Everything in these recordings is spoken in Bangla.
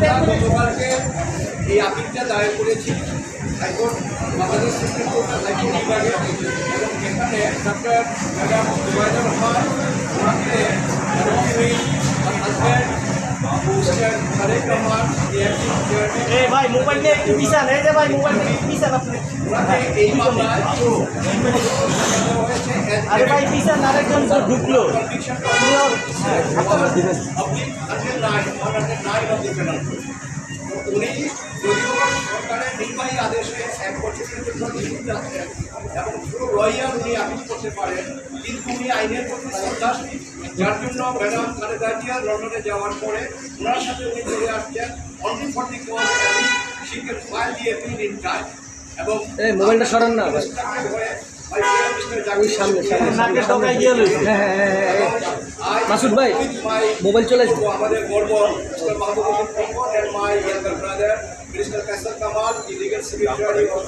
গতকালকে এই আপিলটা দায়ের করেছি হাইকোর্ট, বাংলাদেশ সুপ্রিম কোর্টের হাইকোর্ট বিভাগে, এবং এখানে ডক্টর ম্যাডাম জুবাইদা রহমান ওনাকে এবং হাজব্যান্ড মিস্টার তারেক রহমান ভাই মোবাইল নিয়ে একটু পিছান, এই যে ভাই মোবাইল নিয়ে একটু পিছান আপনি। ওনাকে এই মামলায় আরে ভাই পিছান, আরেকজন তো ঢুকলো। উনি যদিও সরকারের নির্বাহী আদেশে 1 বছরের জন্য নিযুক্ত যাচ্ছেন এবং পুরো রয়্যাল উনি আপিল করতে পারেন, কিন্তু উনি আইনের প্রতি শ্রদ্ধাশীল, যার জন্য ম্যাডাম খালেদা জিয়া লন্ডনে যাওয়ার পরে ওনার সাথে উনি চলে আসছেন only for the cause she can file the appeal in time. এবং মোবাইলটা সরান না মাসুদ ভাই, মোবাইল চলে আসবে। আমাদের গর্ব Mister Mahbubul Kankan and my younger brother Mister Kasar Kamal, the legal secretary of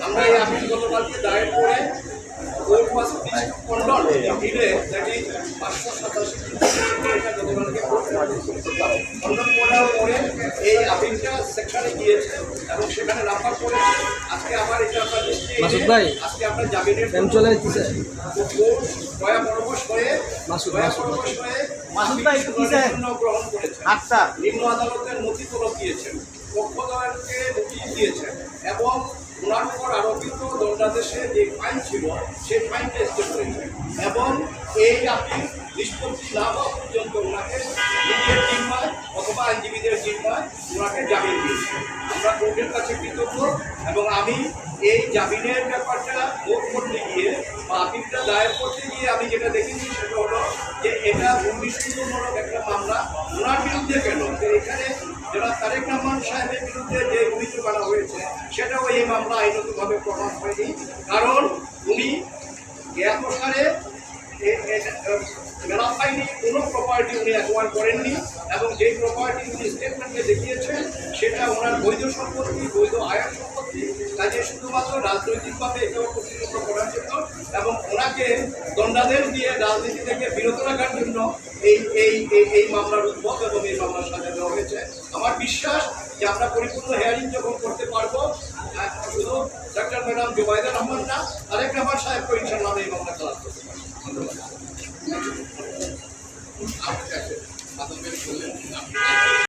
আমরা এই আপিল গতকালকে দায়ের করে court was pleased to condone delay that is 587 গতকালকে কন্ডোন করার পরে এই আপিলটা সেকশনে গিয়েছে এবং সেখানে নাম্বার করেছে। আজকে আবার এটা আপনার মাসুদ ভাই, আজকে আপনার জামিনের চলে যাচ্ছে দয়া পরামর্শ করে মাসুদ ভাই গ্রহণ করেছেন। নিম্ন আদালতের নথি তলব দিয়েছেন, পক্ষদ্বয়কে নোটিশ দিয়েছেন এবং ওনার উপর আরোপিত দণ্ডাদেশে যে ফাইন ছিল সেই ফাইনটা স্থির করেছেন এবং এই আপিল নিষ্পত্তি না হওয়া পর্যন্ত ওনাকে নিজের জিম্মায় অথবা আইনজীবীদের জিম্মায় ওনাকে জামিন দিয়েছে। আমরা কোর্টের কাছে কৃতজ্ঞ এবং আমি এই জামিনের ব্যাপারটা ভোট করতে গিয়ে বা আপিলটা দায়ের করতে গিয়ে আমি যেটা দেখেছি সেটা হলো যে এটা দুর্নীতিমূলক একটা মামলা ওনার বিরুদ্ধে কেন, যে এখানে যারা তারেক রহমান সাহেবের বিরুদ্ধে যে অভিযোগ আনা হয়েছে সেটাও এই মামলা আইনগতভাবে প্রমাণ হয়নি, কারণ উনি জ্ঞাতসারে মেলা পাইনি কোনো প্রপার্টি উনি অ্যাকোয়ার করেননি এবং যেই প্রপার্টি উনি স্টেটমেন্টে দেখিয়েছেন সেটা ওনার বৈধ সম্পত্তি, বৈধ আয়ের সম্পত্তি, কাজে শুধুমাত্র রাজনৈতিকভাবে এটাও প্রতিষ্ঠিত করার জন্য এবং ওনাকে দণ্ডাদেশ দিয়ে রাজনীতি থেকে বিরত রাখার জন্য এই মামলার উদ্ভব এবং এই মামলার সাজা দেওয়া হয়েছে। আমার বিশ্বাস যে আমরা পরিপূর্ণ হেয়ারিং যখন করতে পারবো, শুধু ডক্টর ম্যাডাম জুবাইদা রহমান না, তারেক রহমান সাহেবকে ইনশাআল্লাহ এই মামলা চালাতে করতে পারবো। ধন্যবাদ।